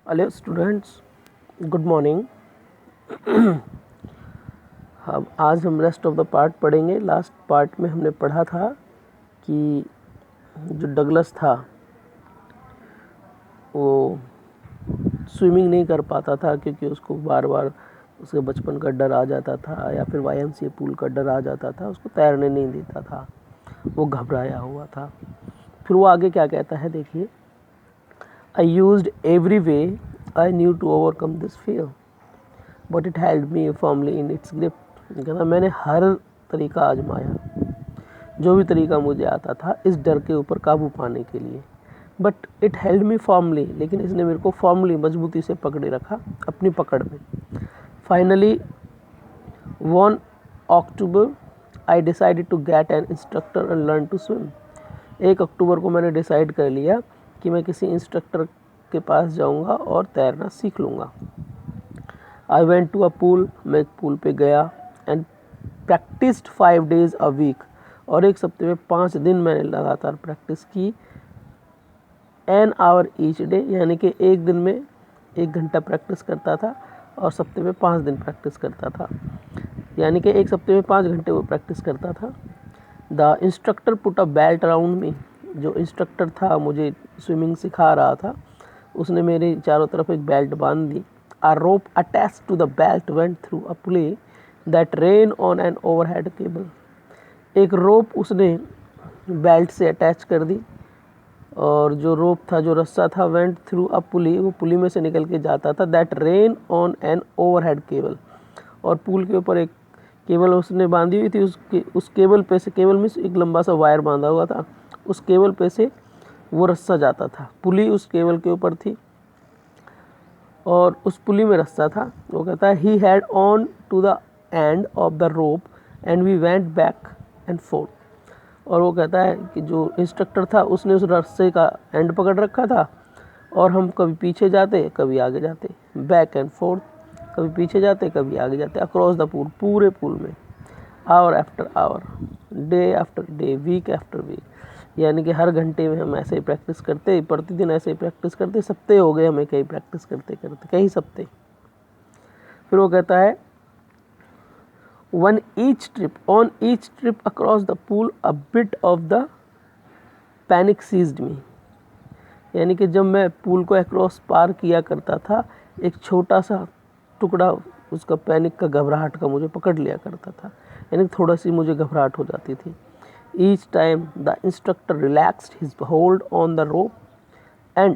Hello students, good morning. हम आज rest of the part पढ़ेंगे। लास्ट पार्ट में हमने पढ़ा था कि जो डगलस था वो स्विमिंग नहीं कर पाता था क्योंकि उसको बार बार उसके बचपन का डर आ जाता था या फिर वाईएमसीए पूल का डर आ जाता था, उसको तैरने नहीं देता था, वो घबराया हुआ था। फिर वो आगे क्या कहता है, देखिए। I used every way I knew to overcome this fear but it held me firmly in its grip. कहना मैंने हर तरीका आजमाया, जो भी तरीका मुझे आता था इस डर के ऊपर काबू पाने के लिए, but it held me firmly, लेकिन इसने मेरे को फर्मली मजबूती से पकड़े रखा अपनी पकड़ में। Finally 1 October I decided to get an instructor and learn to swim. 1 अक्टूबर को मैंने डिसाइड कर लिया कि मैं किसी इंस्ट्रक्टर के पास जाऊंगा और तैरना सीख लूँगा। I went to a pool, मैं एक पूल पे गया and practised 5 days a week, और एक सप्ते में 5 दिन मैंने लगातार प्रैक्टिस की। एन आवर ईच डे, यानी कि एक दिन में 1 घंटा प्रैक्टिस करता था और सप्ते में 5 दिन प्रैक्टिस करता था, यानी कि एक सप्ते में 5 घंटे वो प्रैक्टिस करता था। The instructor put a belt around me, जो इंस्ट्रक्टर था मुझे स्विमिंग सिखा रहा था उसने मेरे चारों तरफ एक बेल्ट बांध दी। A rope attached to the belt went through a pulley that ran on an overhead cable. एक रोप उसने बेल्ट से अटैच कर दी और जो रोप था, जो रस्सा था, वेंट थ्रू अ पुली, वो पुली में से निकल के जाता था। That rain on an overhead cable, और पुल के ऊपर एक केबल उसने बांधी हुई थी। उस केबल पे से, केबल में एक लंबा सा वायर बांधा हुआ था, उस केबल पे से वो रस्सा जाता था। पुली उस केबल के ऊपर थी और उस पुली में रस्सा था। वो कहता है he had on to the end of the rope and we went back and forth. और वो कहता है कि जो इंस्ट्रक्टर था उसने उस रस्से का एंड पकड़ रखा था और हम कभी पीछे जाते कभी आगे जाते, बैक एंड फोर्थ, कभी पीछे जाते कभी आगे जाते, अक्रॉस द पूल, पूरे पूल में, hour after hour, day after day, week after week, यानी कि हर घंटे में हम ऐसे ही प्रैक्टिस करते, प्रतिदिन ऐसे ही प्रैक्टिस करते। सप्ते हो गए हमें कई प्रैक्टिस करते करते, कई सप्ते। फिर वो कहता है on each trip across the pool a bit of the panic seized me, यानी कि जब मैं पूल को अक्रॉस पार किया करता था एक छोटा सा टुकड़ा उसका पैनिक का, घबराहट का मुझे पकड़ लिया करता था, यानी थोड़ा सी मुझे घबराहट हो जाती थी। Each time the instructor relaxed his hold on the rope and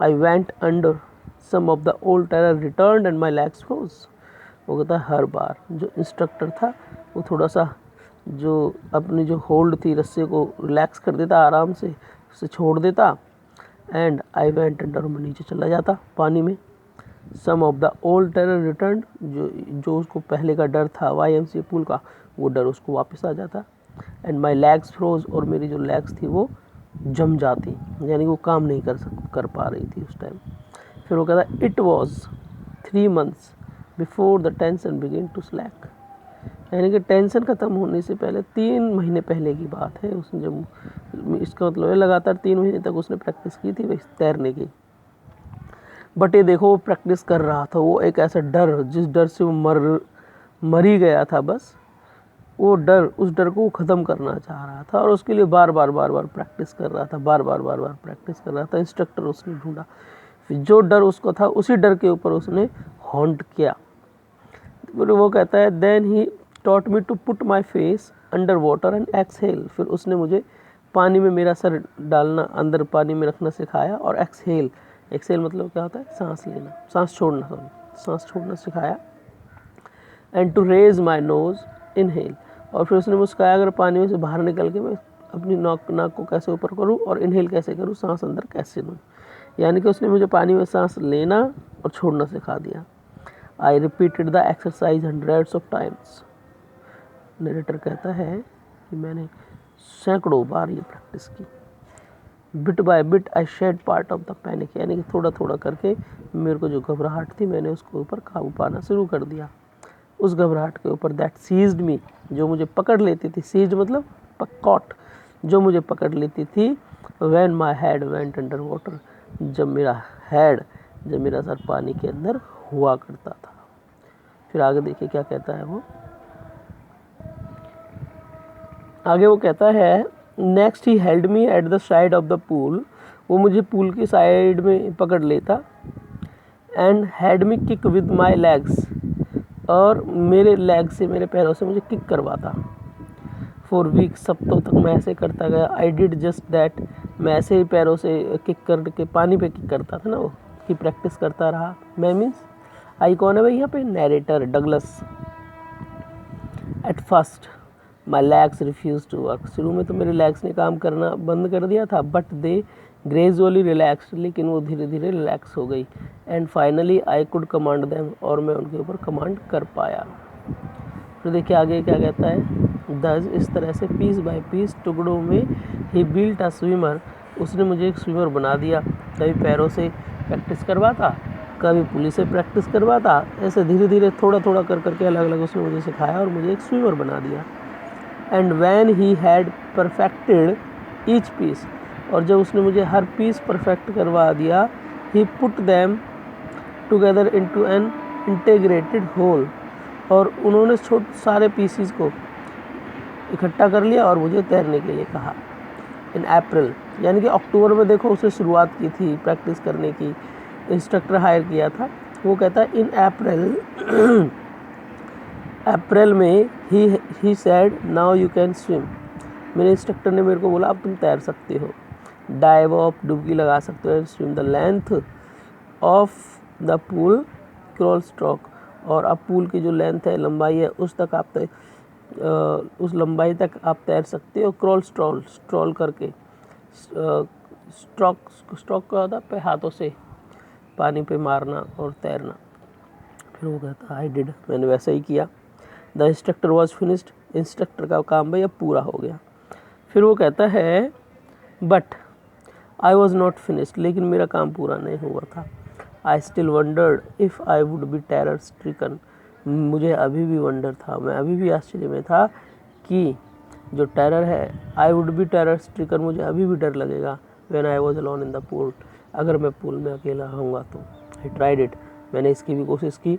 I went under, some of the old terror returned and my legs froze. वो कहता है हर बार जो इंस्ट्रक्टर था वो थोड़ा सा जो अपनी जो होल्ड थी रस्से को रिलैक्स कर देता, आराम से उसे छोड़ देता, एंड आई वेंट अंडर, मैं नीचे चला जाता पानी में। Some of the old terror return, जो उसको पहले का डर था वाईएमसीए पूल का, वो डर उसको वापस आ जाता। एंड माई लेग्स फ्रोज, और मेरी जो लेग्स थी वो जम जाती, यानी वो काम नहीं कर पा रही थी उस टाइम। फिर वो कहता it was 3 months before the tension begin to slack, यानी कि टेंशन ख़त्म होने से पहले 3 महीने पहले की बात है। उसने जब, इसका मतलब है लगातार 3 महीने तक उसने प्रैक्टिस की थी तैरने की। बट ये देखो वो प्रैक्टिस कर रहा था, वो एक ऐसा डर, जिस डर से वो मर ही गया था, बस वो डर, उस डर को वो ख़त्म करना चाह रहा था और उसके लिए बार बार प्रैक्टिस कर रहा था, बार बार प्रैक्टिस कर रहा था। इंस्ट्रक्टर उसने ढूंढा, फिर जो डर उसको था उसी डर के ऊपर उसने हॉन्ट किया। फिर वो कहता है then he taught me to put my face under water and exhale, फिर उसने मुझे पानी में मेरा सर डालना, अंदर पानी में रखना सिखाया, और एक्सहेल, एक्सहेल मतलब क्या होता है, सांस लेना, सांस छोड़ना, सांस छोड़ना सिखाया। And to raise my nose inhale, और फिर उसने मुझे सिखाया अगर पानी में से बाहर निकल के मैं अपनी नाक को कैसे ऊपर करूँ और इनहेल कैसे करूँ, सांस अंदर कैसे लूँ, यानी कि उसने मुझे पानी में सांस लेना और छोड़ना सिखा दिया। I repeated the exercise hundreds of times, narrator कहता है कि मैंने सैकड़ों बार ये प्रैक्टिस की। Bit by bit I shed part of the panic, यानी कि थोड़ा थोड़ा करके मेरे को जो घबराहट थी मैंने उसके ऊपर काबू पाना शुरू कर दिया, उस घबराहट के ऊपर। दैट सीज्ड मी, जो मुझे पकड़ लेती थी, सीज्ड मतलब कॉट, जो मुझे पकड़ लेती थी। When my head went under water, जब मेरा हेड जब मेरा सर पानी के अंदर हुआ करता था। फिर आगे देखिए क्या कहता है वो। आगे वो कहता है next he held me at the side of the pool, वो मुझे पूल की साइड में पकड़ लेता, and had me kick with my legs, और मेरे लेग से, मेरे पैरों से मुझे किक करवाता। फॉर वीक्स, हफ्तों तक मैं ऐसे करता गया। आई डिड जस्ट दैट, मैं ऐसे ही पैरों से किक करके पानी पे किक करता था ना वो, की प्रैक्टिस करता रहा। मैं मीन्स आई कौन है भाई यहाँ पे? Narrator Douglas. At first my legs refuse to work, शुरू में तो मेरे लेग्स ने काम करना बंद कर दिया था, बट दे ग्रेजुअली रिलैक्स, लेकिन वो धीरे धीरे रिलैक्स हो गई। And finally I could command them, और मैं उनके ऊपर कमांड कर पाया। फिर देखिए आगे क्या कहता है। दस, इस तरह से पीस बाय पीस, टुकड़ों में, ही बिल्ट अ स्विमर, उसने मुझे एक स्विमर बना दिया। कभी पैरों से प्रैक्टिस करवाता, कभी पुलिस से प्रैक्टिस करवाता, ऐसे धीरे धीरे थोड़ा थोड़ा कर करके अलग अलग उसने मुझे सिखाया और मुझे एक स्विमर बना दिया। And when he had perfected each piece, और जब उसने मुझे हर पीस परफेक्ट करवा दिया, he put them together into an integrated whole, और उन्होंने सारे पीसीस को इकट्ठा कर लिया और मुझे तैरने के लिए कहा। इन अप्रैल, यानी कि अक्टूबर में देखो उसने शुरुआत की थी प्रैक्टिस करने की, इंस्ट्रक्टर हायर किया था। वो कहता है इन अप्रैल अप्रैल में he said now you can swim, मेरे इंस्ट्रक्टर ने मेरे को बोला अब तुम तैर सकते हो, डाइव ऑफ, डुबकी लगा सकते हो, swim the length of the pool crawl stroke, और अब पूल की जो लेंथ है, लंबाई है, उस तक आप उस लंबाई तक आप तैर सकते हो। क्रॉल स्ट्रोल करके, स्ट्रोक का होता है हाथों से पानी पे मारना और तैरना। फिर वो कहता आई डिड, मैंने वैसा ही किया। The instructor was finished, instructor का काम भाई अब पूरा हो गया। फिर वो कहता है but I was not finished, लेकिन मेरा काम पूरा नहीं हुआ था। I still wondered if I would be terror stricken, मुझे अभी भी वंडर था, मैं अभी भी आश्चर्य में था कि जो टेरर है, आई वुड बी टेरर स्ट्रिकन, मुझे अभी भी डर लगेगा। When I was alone in the pool, अगर मैं पूल में अकेला रहूँगा तो। आई ट्राइड इट, मैंने इसकी भी कोशिश की।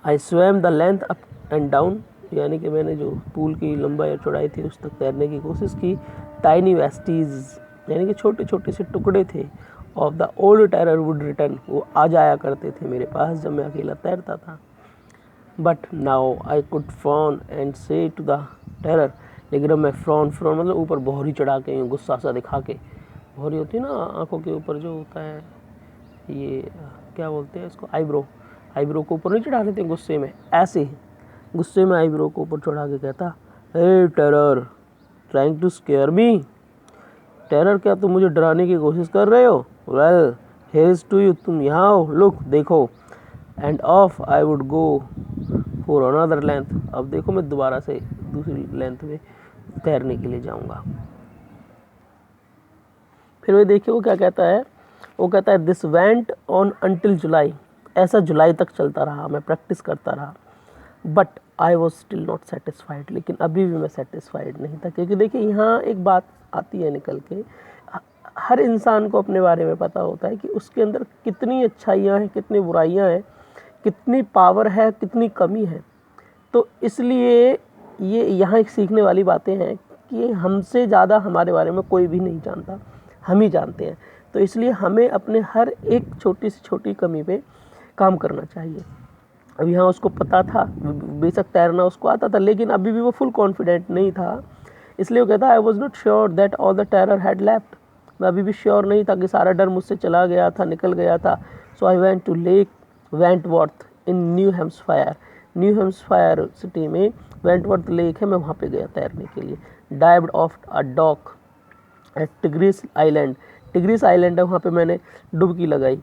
आई swum the length up and down, यानी कि मैंने जो पूल की लंबाई और चौड़ाई थी उस तक तैरने की कोशिश की। टाइनी वेस्टीज, यानी कि छोटे छोटे से टुकड़े थे, of the old terror would return, वो आ जाया करते थे मेरे पास जब मैं अकेला तैरता था। But now I could frown and से टू द टेरर, लेकिन अब मैं फ्रॉन मतलब ऊपर भौरी चढ़ा के, गुस्सा सा दिखा के, भौरी होती है ना आंखों के ऊपर जो होता है, ये क्या बोलते हैं इसको, आईब्रो को ऊपर नहीं चढ़ा लेते गुस्से में, ऐसे ही गुस्से में आईब्रो को ऊपर चढ़ा के कहता हे terror trying to scare me, terror क्या तुम मुझे डराने की कोशिश कर रहे हो? Well here is to you, तुम यहाँ हो, लुक देखो। And off I would go for another length, अब देखो मैं दोबारा से दूसरी लेंथ में तैरने के लिए जाऊंगा। फिर वो देखिए वो क्या कहता है, वो कहता है दिस वेंट ऑन अंटिल जुलाई, ऐसा जुलाई तक चलता रहा, मैं प्रैक्टिस करता रहा। But I was still not satisfied, लेकिन अभी भी मैं सेटिस्फाइड नहीं था, क्योंकि देखिए यहाँ एक बात आती है निकल के, हर इंसान को अपने बारे में पता होता है कि उसके अंदर कितनी अच्छाइयाँ हैं, कितनी बुराइयाँ हैं, कितनी पावर है, कितनी कमी है। तो इसलिए ये यहाँ एक सीखने वाली बातें हैं कि हमसे ज़्यादा हमारे बारे में कोई भी नहीं जानता, हम ही जानते हैं। तो इसलिए हमें अपने हर एक छोटी से छोटी कमी पे काम करना चाहिए। अब यहाँ उसको पता था, बेशक तैरना उसको आता था, लेकिन अभी भी वो फुल कॉन्फिडेंट नहीं था, इसलिए वो कहता आई was not sure that all the terror had left, मैं अभी भी श्योर नहीं था कि सारा डर मुझसे चला गया था, निकल गया था। So I went to lake Wentworth in New Hampshire city में वेंटवर्थ लेक है, मैं वहाँ पे गया तैरने के लिए। Dived off a dock at Tigris island, Tigris island है, वहाँ पे मैंने डुबकी लगाई।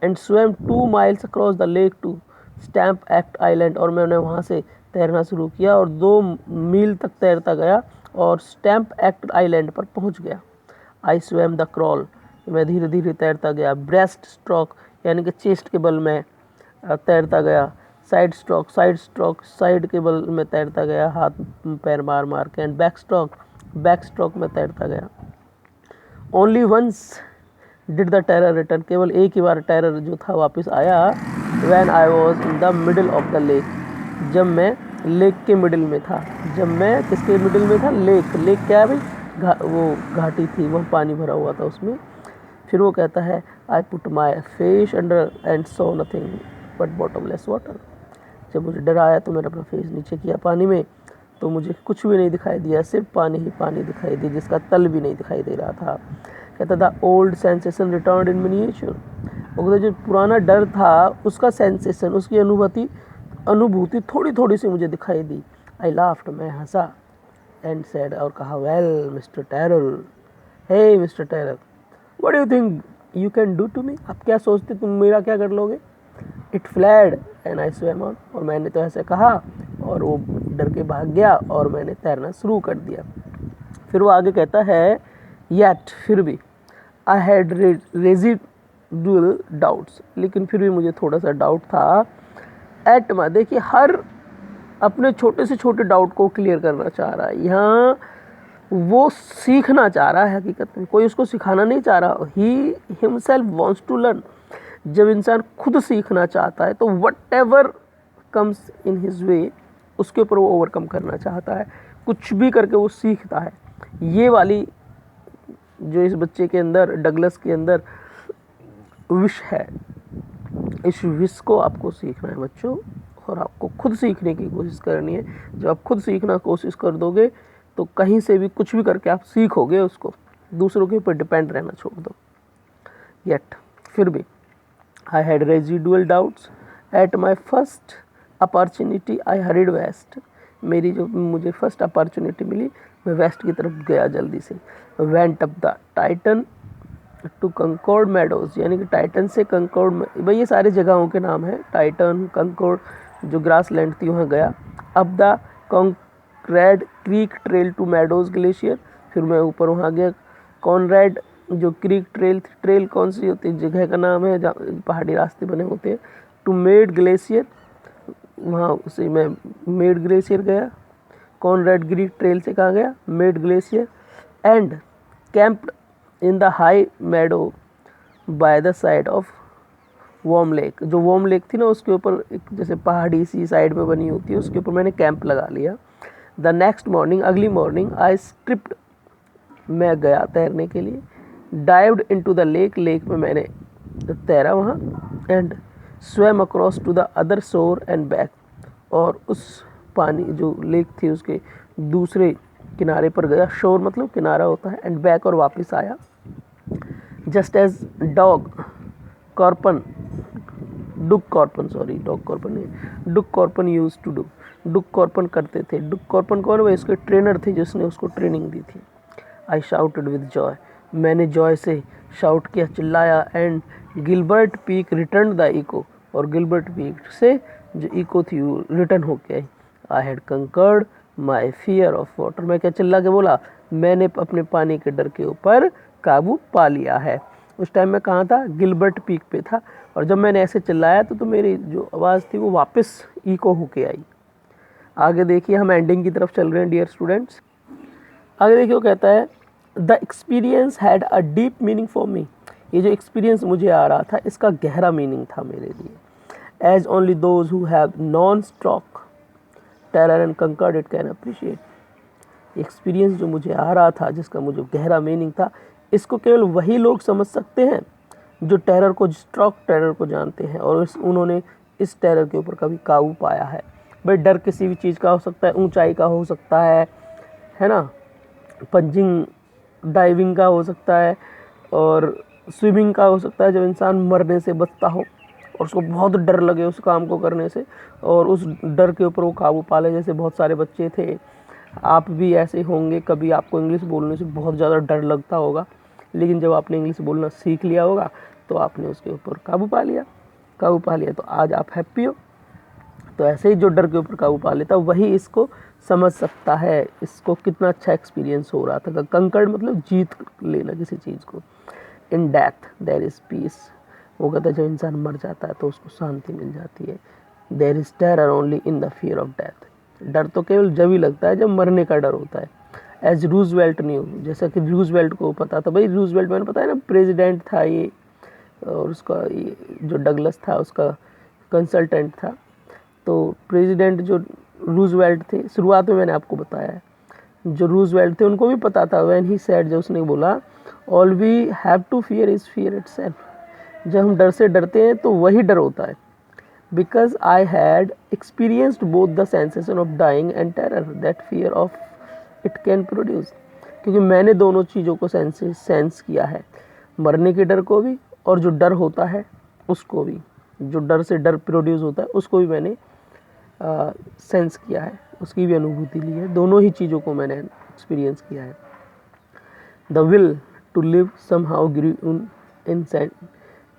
And swim 2 miles across the lake to stamp act island, और मैंने वहाँ से तैरना शुरू किया और 2 मील तक तैरता गया और स्टैम्प एक्ट आइलैंड पर पहुँच गया। आई स्विम द क्रॉल, मैं धीरे धीरे तैरता गया। ब्रेस्ट स्ट्रोक, यानी कि चेस्ट के बल में तैरता गया। साइड स्ट्रोक साइड के बल में तैरता गया, हाथ पैर मार मार के। एंड बैक स्ट्रोक में तैरता गया। Only once did the terror return, केवल एक ही बार टेरर जो था वापस आया। When I was in the middle of the lake, जब मैं लेक के मिडिल में था। जब मैं किसके मिडिल में था? लेक। लेक क्या है भाई? वो घाटी थी, वहाँ पानी भरा हुआ था उसमें। फिर वो कहता है I put my face under and so nothing but bottomless water. जब मुझे डर आया तो मैंने अपना फेस नीचे किया पानी में, तो मुझे कुछ भी नहीं दिखाई दिया, सिर्फ पानी ही पानी दिखाई दी, जिसका तल भी नहीं दिखाई दे रहा था। कहता था ओल्ड सेंसेशन रिटर्न इन मिनिएचर। वो जो पुराना डर था उसका सेंसेशन, उसकी अनुभूति थोड़ी थोड़ी सी मुझे दिखाई दी। आई लाफ्ड, मैं हंसा। एंड सेड, और कहा, well mister terror, hey mister terror, what do you think you can do to me? आप क्या सोचते तुम मेरा क्या कर लोगे? It fled and I swam on, और मैंने तो ऐसे कहा और वो डर के भाग गया और मैंने तैरना शुरू कर दिया। फिर वो आगे कहता है येट, फिर भी आई हैड रेजिडुअल डाउट्स, लेकिन फिर भी मुझे थोड़ा सा डाउट था। एट माई, देखिए हर अपने छोटे से छोटे डाउट को क्लियर करना चाह रहा है। यहाँ वो सीखना चाह रहा है, हकीकत में कोई उसको सिखाना नहीं चाह रहा। He himself wants to learn. जब इंसान खुद सीखना चाहता है तो whatever comes in his way, उसके ऊपर वो ओवरकम करना चाहता है, कुछ भी करके वो सीखता है। ये वाली जो इस बच्चे के अंदर, डगलस के अंदर विश है, इस विश को आपको सीखना है बच्चों, और आपको खुद सीखने की कोशिश करनी है। जब आप खुद सीखना कोशिश कर दोगे तो कहीं से भी कुछ भी करके आप सीखोगे उसको, दूसरों के ऊपर डिपेंड रहना छोड़ दो। येट, फिर भी I had residual doubts at my first opportunity I hurried west. मेरी जो मुझे फर्स्ट अपॉर्चुनिटी मिली, मैं वेस्ट की तरफ गया जल्दी से। Went up the Titan to Concord meadows, यानी कि टाइटन से कंकॉर्ड, भाई ये सारे जगहों के नाम हैं, टाइटन, कंकॉर्ड, जो ग्रास लैंड थी वहाँ गया। अब the Conrad creek trail to meadows glacier, फिर मैं ऊपर वहाँ गया। कॉनरेड जो क्रीक ट्रेल थी, ट्रेल कौन सी होती है, जगह का नाम है जहाँ पहाड़ी रास्ते बने होते हैं। टू मेड ग्लेशियर, वहाँ उसे मैं मेड ग्लेशियर गया। कॉनरेड क्रीक ट्रेल से कहाँ गया? Mead glacier. And camped in the high meadow by the side of warm lake, जो वॉर्म लेक थी ना उसके ऊपर एक जैसे पहाड़ी सी साइड में बनी होती है, उसके ऊपर मैंने कैंप लगा लिया। द नेक्स्ट मॉर्निंग, अगली मॉर्निंग, आई स्ट्रिप्ड, मैं गया तैरने के लिए। Dived into the lake, lake में मैंने तैरा वहाँ। And swam across to the other shore and back, और उस पानी जो लेक थी उसके दूसरे किनारे पर गया। शोर मतलब किनारा होता है, एंड बैक, और वापस आया। जस्ट एज डॉग कॉर्पन, डुक कॉर्पन, सॉरी डॉग कॉर्पन नहीं, डुक कॉर्पन यूज टू डू, डुक कॉर्पन करते थे। डुक कॉर्पन कौन है? इसके ट्रेनर थे जिसने उसको ट्रेनिंग दी थी। आई शाउटेड विद जॉय, मैंने जॉय से शाउट किया, चिल्लाया। And Gilbert peak return the eco, और गिलबर्ट पीक से जो इको थी वो रिटर्न होके आई। I had conquered my fear of water, मैं क्या चिल्ला के बोला, मैंने अपने पानी के डर के ऊपर काबू पा लिया है। उस टाइम मैं कहाँ था? गिलबर्ट पीक पे था, और जब मैंने ऐसे चिल्लाया तो मेरी जो आवाज़ थी वो वापस इको होके आई। आगे देखिए, हम एंडिंग की तरफ चल रहे हैं डियर स्टूडेंट्स। आगे देखिए वो कहता है the experience had a deep meaning for me, ये जो एक्सपीरियंस मुझे आ रहा था इसका गहरा मीनिंग था मेरे लिए। As only those who have known stark terror and conquered it can appreciate. Experience जो मुझे आ रहा था, जिसका मुझे गहरा मीनिंग था, इसको केवल वही लोग समझ सकते हैं जो टेरर को, स्ट्रोक टेरर को जानते हैं, और उन्होंने इस टेरर के ऊपर कभी काबू पाया है। भाई डर किसी भी चीज़ का हो सकता है, ऊंचाई का हो सकता है ना, पंजिंग डाइविंग का हो सकता है, और स्विमिंग का हो सकता है, जब इंसान मरने से बचता हो और उसको बहुत डर लगे उस काम को करने से, और उस डर के ऊपर वो काबू पा ले। जैसे बहुत सारे बच्चे थे, आप भी ऐसे होंगे, कभी आपको इंग्लिश बोलने से बहुत ज़्यादा डर लगता होगा, लेकिन जब आपने इंग्लिश बोलना सीख लिया होगा तो आपने उसके ऊपर काबू पा लिया तो आज आप हैप्पी हो। तो ऐसे ही जो डर के ऊपर काबू पा लेता वही इसको समझ सकता है, इसको कितना अच्छा एक्सपीरियंस हो रहा था। कंकर्ड मतलब जीत लेना किसी चीज़ को। In death there is peace, वो कहता है जब इंसान मर जाता है तो उसको शांति मिल जाती है। There is terror only in the fear of death, डर तो केवल जब ही लगता है जब मरने का डर होता है। एज रूजवेल्ट न्यू, जैसा कि रूजवेल्ट को पता था, भाई रूजवेल्ट मैंने पता है ना प्रेसिडेंट था ये, और उसका ये जो डगलस था उसका कंसल्टेंट था। तो प्रेसिडेंट जो रूजवेल्ट थे, शुरुआत में मैंने आपको बताया है, जो रूजवेल्ट थे उनको भी पता था, व्हेन ही सेड, जो उसने बोला all we have to fear is fear itself, जब हम डर से डरते हैं तो वही डर होता है। Because I had experienced both the sensation of dying and terror that fear of it can produce, क्योंकि मैंने दोनों चीज़ों को सेंस किया है, मरने के डर को भी और जो डर होता है उसको भी, जो डर से डर प्रोड्यूस होता है उसको भी मैंने सेंस किया है, उसकी भी अनुभूति ली है, दोनों ही चीज़ों को मैंने एक्सपीरियंस किया है। The will to live somehow grew in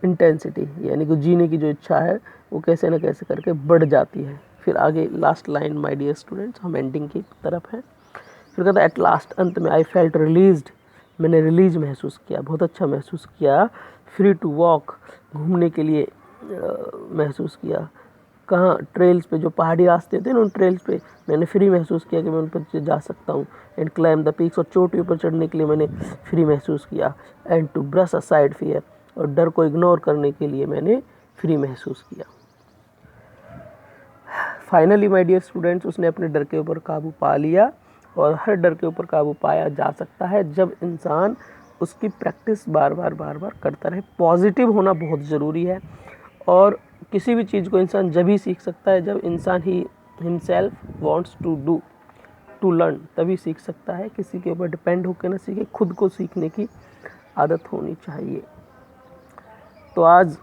intensity, यानी कि जीने की जो इच्छा है वो कैसे न कैसे करके बढ़ जाती है। फिर आगे last line my dear students, हम एंडिंग की तरफ हैं। फिर कहता है एट लास्ट, अंत में, आई फेल्ट रिलीज्ड, मैंने रिलीज महसूस किया, बहुत अच्छा महसूस किया। फ्री टू वॉक, घूमने के लिए महसूस किया। कहाँ? ट्रेल्स पे, जो पहाड़ी रास्ते थे ना उन ट्रेल्स पे मैंने फ्री महसूस किया कि मैं उन पर जा सकता हूँ। एंड क्लाइम द पीक्स, और चोटियों पर चढ़ने के लिए मैंने फ्री महसूस किया। And to brush aside fear, और डर को इग्नोर करने के लिए मैंने फ्री महसूस किया। फाइनली माय डियर स्टूडेंट्स, उसने अपने डर के ऊपर काबू पा लिया, और हर डर के ऊपर काबू पाया जा सकता है जब इंसान उसकी प्रैक्टिस बार बार करता रहे। पॉजिटिव होना बहुत ज़रूरी है, और किसी भी चीज़ को इंसान जब ही सीख सकता है जब इंसान ही हिमसेल्फ वांट्स टू लर्न, तभी सीख सकता है। किसी के ऊपर डिपेंड होकर ना सीखे, खुद को सीखने की आदत होनी चाहिए। तो आज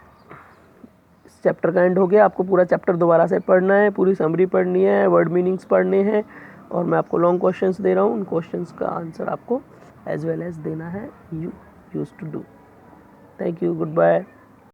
इस चैप्टर का एंड हो गया। आपको पूरा चैप्टर दोबारा से पढ़ना है, पूरी समरी पढ़नी है, वर्ड मीनिंग्स पढ़ने हैं, और मैं आपको लॉन्ग क्वेश्चंस दे रहा हूँ, उन क्वेश्चंस का आंसर आपको एज वेल एज देना है, you used to do. Thank you, good bye.